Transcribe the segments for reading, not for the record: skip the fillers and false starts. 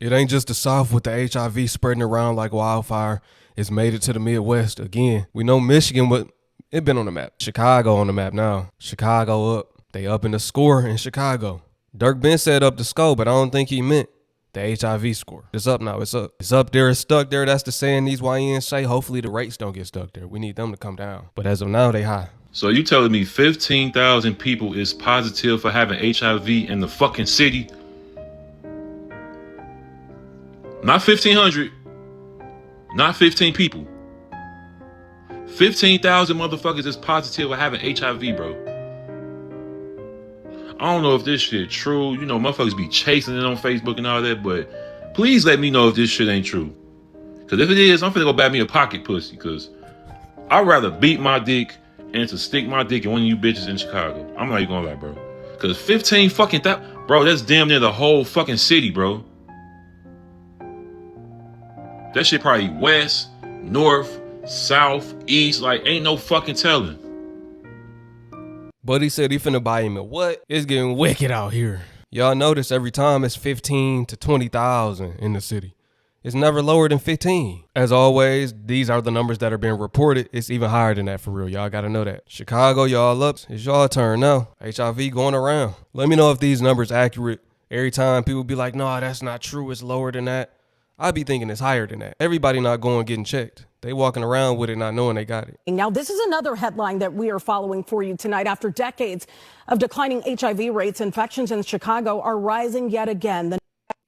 It ain't just the South with the HIV spreading around like wildfire. It's made it to the Midwest again. We know Michigan, but it been on the map. Chicago on the map now. Chicago up. They up in the score in Chicago. Dirk Ben said up the score, but I don't think he meant the HIV score. It's up now. It's up. It's up there. It's stuck there. That's the saying these YNs say. Hopefully the rates don't get stuck there. We need them to come down. But as of now, they high. So you telling me 15,000 people is positive for having HIV in the fucking city? Not 1,500. Not 15 people. 15,000 motherfuckers is positive for having HIV, bro. I don't know if this shit true. You know, motherfuckers be chasing it on Facebook and all that, but please let me know if this shit ain't true. Because if it is, I'm finna go buy me a pocket pussy, because I'd rather beat my dick and to stick my dick in one of you bitches in Chicago. I'm not even gonna lie, bro. Because 15 fucking bro, that's damn near the whole fucking city, bro. That shit probably west, north, south, east, like ain't no fucking telling. Buddy said he finna buy him a what? It's getting wicked out here. Y'all notice every time it's 15 to 20,000 in the city. It's never lower than 15. As always, these are the numbers that are being reported. It's even higher than that for real. Y'all gotta know that. Chicago, y'all up. It's y'all turn now. HIV going around. Let me know if these numbers accurate. Every time people be like, no, that's not true. It's lower than that. I be thinking it's higher than that. Everybody not going getting checked. They walking around with it not knowing they got it. Now, this is another headline that we are following for you tonight. After decades of declining HIV rates, infections in Chicago are rising yet again.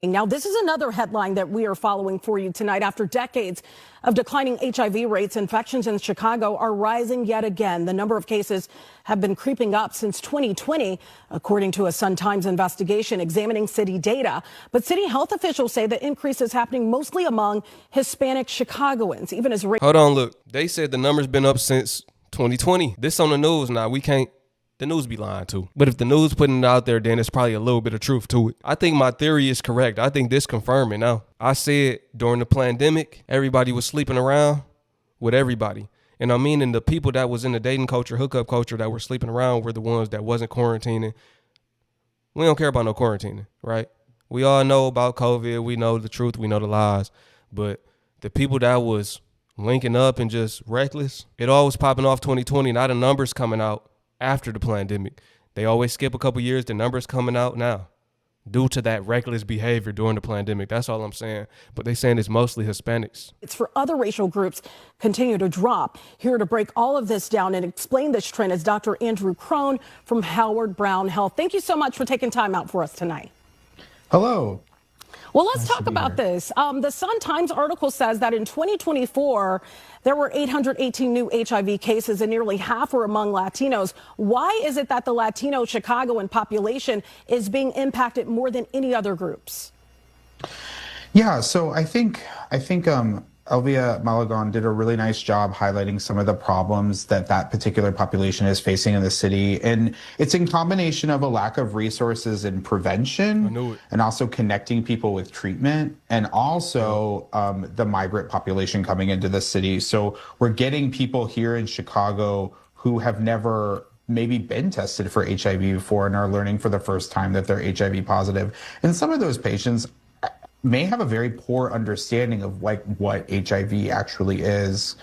Now, this is another headline that we are following for you tonight. After decades of declining HIV rates, infections in Chicago are rising yet again. The number of cases have been creeping up since 2020, according to a Sun-Times investigation examining city data. But city health officials say the increase is happening mostly among Hispanic Chicagoans, even as Hold on, look. They said the number's been up since 2020. This on the news now. We can't. The news be lying too. But if the news putting it out there, then it's probably a little bit of truth to it. I think my theory is correct. I think this confirmed it now. I said during the pandemic, everybody was sleeping around with everybody. And I mean, and the people that was in the dating culture, hookup culture that were sleeping around were the ones that wasn't quarantining. We don't care about no quarantining, right? We all know about COVID. We know the truth. We know the lies. But the people that was linking up and just reckless, it all was popping off 2020. Now the numbers coming out after the pandemic. They always skip a couple years. The numbers coming out now due to that reckless behavior during the pandemic. That's all I'm saying. But they saying it's mostly Hispanics. It's for other racial groups continue to drop. Here to break all of this down and explain this trend is Dr. Andrew Crone from Howard Brown Health. Thank you so much for taking time out for us tonight. Hello. Well, let's talk about this. The Sun-Times article says that in 2024, there were 818 new HIV cases and nearly half were among Latinos. Why is it that the Latino Chicagoan population is being impacted more than any other groups? Yeah, so I think Elvia Malagon did a really nice job highlighting some of the problems that that particular population is facing in the city. And it's in combination of a lack of resources in prevention and also connecting people with treatment, and also the migrant population coming into the city. So we're getting people here in Chicago who have never maybe been tested for HIV before and are learning for the first time that they're HIV positive. And some of those patients may have a very poor understanding of like what HIV actually is.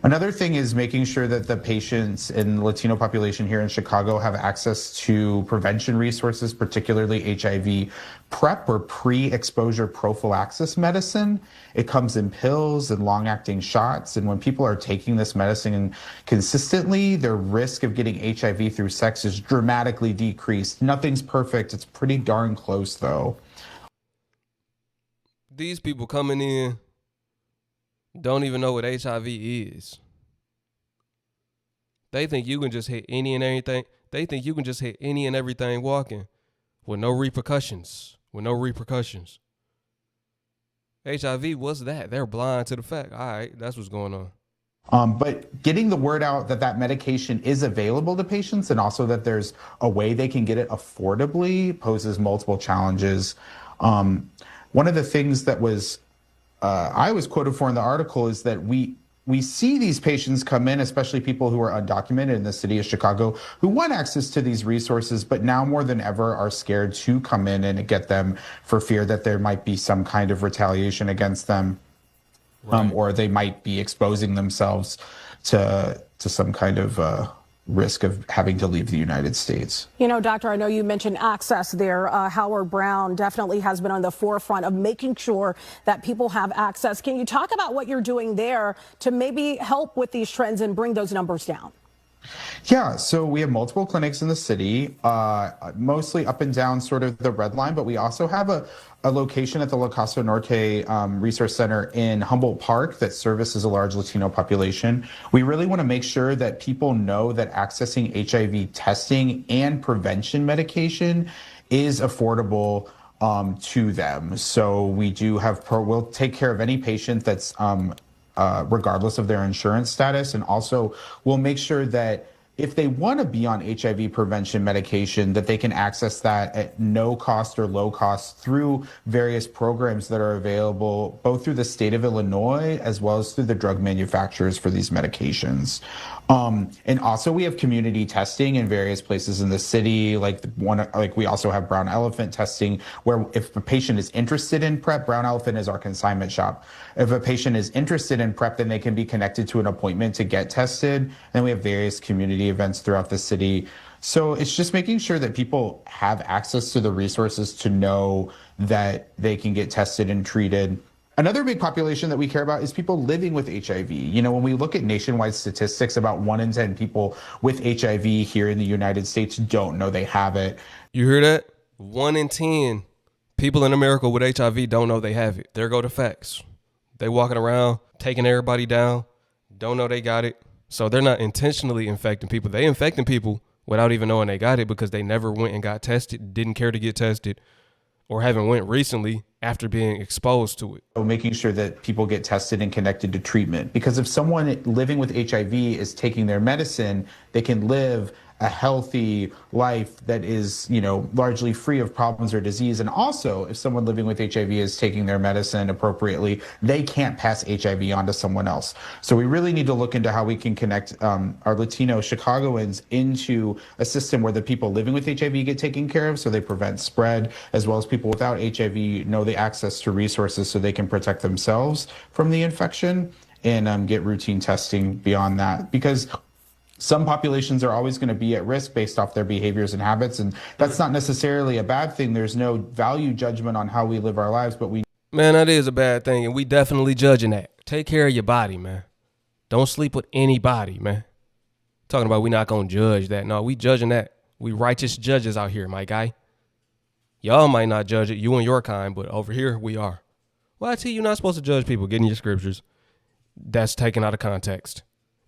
Another thing is making sure that the patients in the Latino population here in Chicago have access to prevention resources, particularly HIV PrEP or pre-exposure prophylaxis medicine. It comes in pills and long-acting shots. And when people are taking this medicine consistently, their risk of getting HIV through sex is dramatically decreased. Nothing's perfect. It's pretty darn close though. These people coming in don't even know what HIV is. They think you can just hit any and everything. They think you can just hit any and everything walking with no repercussions. HIV, what's that? They're blind to the fact. All right, that's what's going on. But getting the word out that that medication is available to patients and also that there's a way they can get it affordably poses multiple challenges. One of the things that was I was quoted for in the article is that we we see these patients come in, especially people who are undocumented in the city of Chicago, who want access to these resources, but now more than ever are scared to come in and get them for fear that there might be some kind of retaliation against them, or they might be exposing themselves to some kind of risk of having to leave the United States. You know, Doctor, I know you mentioned access there. Howard Brown definitely has been on the forefront of making sure that people have access. Can you talk about what you're doing there to maybe help with these trends and bring those numbers down? Yeah, so we have multiple clinics in the city, mostly up and down sort of the red line, but we also have a location at the La Casa Norte Resource Center in Humboldt Park that services a large Latino population. We really want to make sure that people know that accessing HIV testing and prevention medication is affordable to them. So we do have, we'll take care of any patient that's regardless of their insurance status. And also we'll make sure that if they want to be on HIV prevention medication, that they can access that at no cost or low cost through various programs that are available both through the state of Illinois as well as through the drug manufacturers for these medications. And also we have community testing in various places in the city, like we also have Brown Elephant testing, where if a patient is interested in PrEP, Brown Elephant is our consignment shop. If a patient is interested in PrEP, then they can be connected to an appointment to get tested. And we have various community events throughout the city. So it's just making sure that people have access to the resources to know that they can get tested and treated. Another big population that we care about is people living with HIV. You know, when we look at nationwide statistics, about 1 in 10 people with HIV here in the United States don't know they have it. You hear that? 1 in 10 people in America with HIV don't know they have it. There go the facts. They walking around, taking everybody down, don't know they got it. So they're not intentionally infecting people. They infecting people without even knowing they got it because they never went and got tested, didn't care to get tested, or haven't went recently after being exposed to it. Making sure that people get tested and connected to treatment. Because if someone living with HIV is taking their medicine, they can live a healthy life that is, you know, largely free of problems or disease. And also, if someone living with HIV is taking their medicine appropriately, they can't pass HIV on to someone else. So we really need to look into how we can connect our Latino Chicagoans into a system where the people living with HIV get taken care of so they prevent spread, as well as people without HIV know the access to resources so they can protect themselves from the infection and get routine testing beyond that. Because some populations are always going to be at risk based off their behaviors and habits, and that's not necessarily a bad thing. There's no value judgment on how we live our lives, but Man, that is a bad thing, and we definitely judging that. Take care of your body, man. Don't sleep with anybody, man. Talking about we not going to judge that. No, we judging that. We righteous judges out here, my guy. Y'all might not judge it, you and your kind, but over here we are. Well, I tell you, you're not supposed to judge people getting your scriptures. That's taken out of context.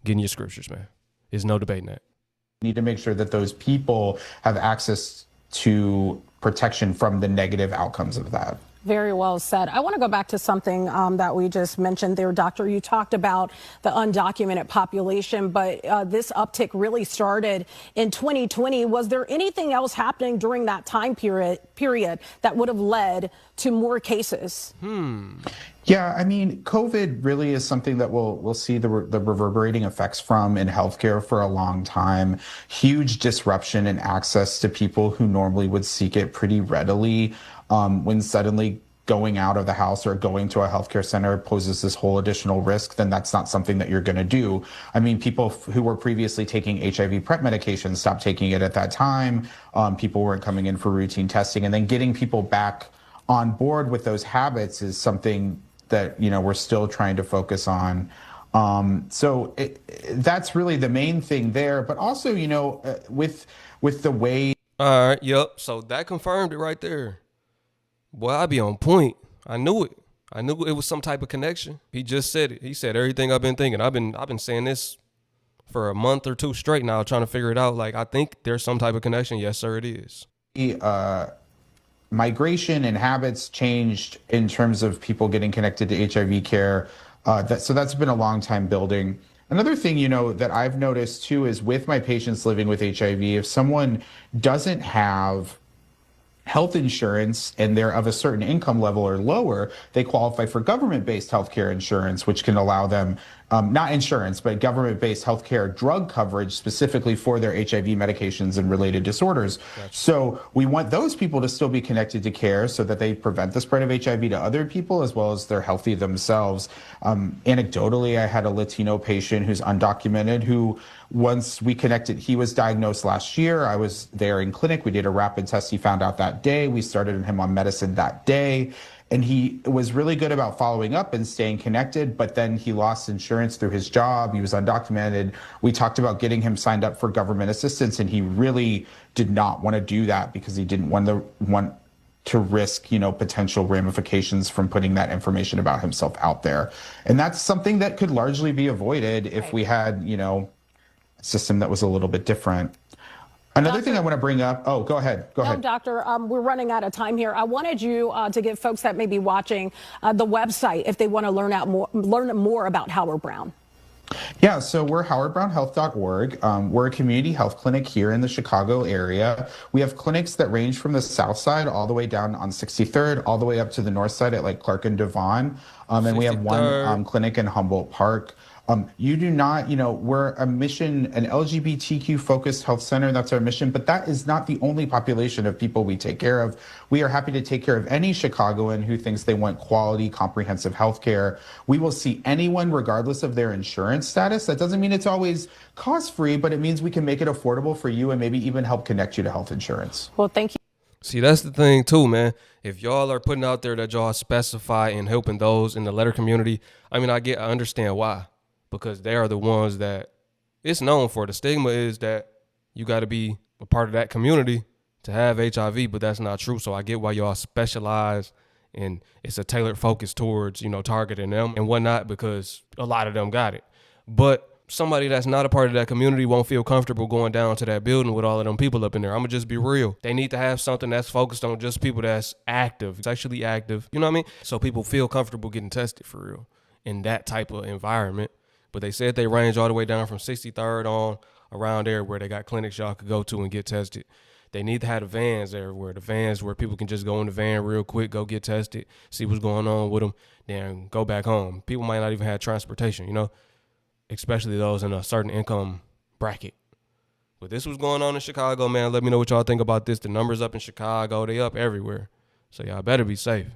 Getting your scriptures, man. There's no debating that. Need to make sure that those people have access to protection from the negative outcomes of that. Very well said. I want to go back to something that we just mentioned there, Doctor. You talked about the undocumented population, but this uptick really started in 2020. Was there anything else happening during that time period that would have led to more cases? Yeah, I mean, COVID really is something that we'll see the reverberating effects from in healthcare for a long time. Huge disruption in access to people who normally would seek it pretty readily. When suddenly going out of the house or going to a healthcare center poses this whole additional risk, then that's not something that you're going to do. I mean, people who were previously taking HIV PrEP medication stopped taking it at that time. People weren't coming in for routine testing, and then getting people back on board with those habits is something that, you know, we're still trying to focus on. So that's really the main thing there. But also, you know, with the way. All right, yep. So that confirmed it right there. Boy, I be on point. I knew it. I knew it was some type of connection. He just said it. He said everything I've been thinking. I've been saying this for a month or two straight now, trying to figure it out. Like, I think there's some type of connection. Yes, sir, it is. Migration and habits changed in terms of people getting connected to HIV care. So that's been a long time building. Another thing, you know, that I've noticed too is with my patients living with HIV, if someone doesn't have health insurance and they're of a certain income level or lower, they qualify for government-based healthcare insurance, which can allow them not insurance, but government-based healthcare drug coverage specifically for their HIV medications and related disorders. Gotcha. So we want those people to still be connected to care so that they prevent the spread of HIV to other people as well as they're healthy themselves. Anecdotally, I had a Latino patient who's undocumented who, once we connected, he was diagnosed last year. I was there in clinic. We did a rapid test. He found out that day. We started him on medicine that day. And he was really good about following up and staying connected, but then he lost insurance through his job. He was undocumented. We talked about getting him signed up for government assistance, and he really did not want to do that because he didn't want to risk, potential ramifications from putting that information about himself out there. And that's something that could largely be avoided if we had, a system that was a little bit different. Another thing I want to bring up. Oh, go ahead. Go ahead. Doctor, we're running out of time here. I wanted you to give folks that may be watching the website if they want to learn more about Howard Brown. Yeah, so we're howardbrownhealth.org. We're a community health clinic here in the Chicago area. We have clinics that range from the south side all the way down on 63rd, all the way up to the north side at like Clark and Devon. And we have one clinic in Humboldt Park. You do not, we're an LGBTQ focused health center. That's our mission. But that is not the only population of people we take care of. We are happy to take care of any Chicagoan who thinks they want quality, comprehensive health care. We will see anyone regardless of their insurance status. That doesn't mean it's always cost free, but it means we can make it affordable for you and maybe even help connect you to health insurance. Well, thank you. See, that's the thing too, man. If y'all are putting out there that y'all specify in helping those in the letter community, I understand why. Because they are the ones that it's known for. The stigma is that you got to be a part of that community to have HIV, but that's not true. So I get why y'all specialize and it's a tailored focus towards, targeting them and whatnot, because a lot of them got it. But somebody that's not a part of that community won't feel comfortable going down to that building with all of them people up in there. I'm gonna just be real. They need to have something that's focused on just people that's active, sexually active. You know what I mean? So people feel comfortable getting tested for real in that type of environment. But they said they range all the way down from 63rd on around there where they got clinics y'all could go to and get tested. They need to have the vans everywhere. The vans where people can just go in the van real quick, go get tested, see what's going on with them, then go back home. People might not even have transportation, especially those in a certain income bracket. But this was going on in Chicago, man. Let me know what y'all think about this. The numbers up in Chicago, they up everywhere. So y'all better be safe.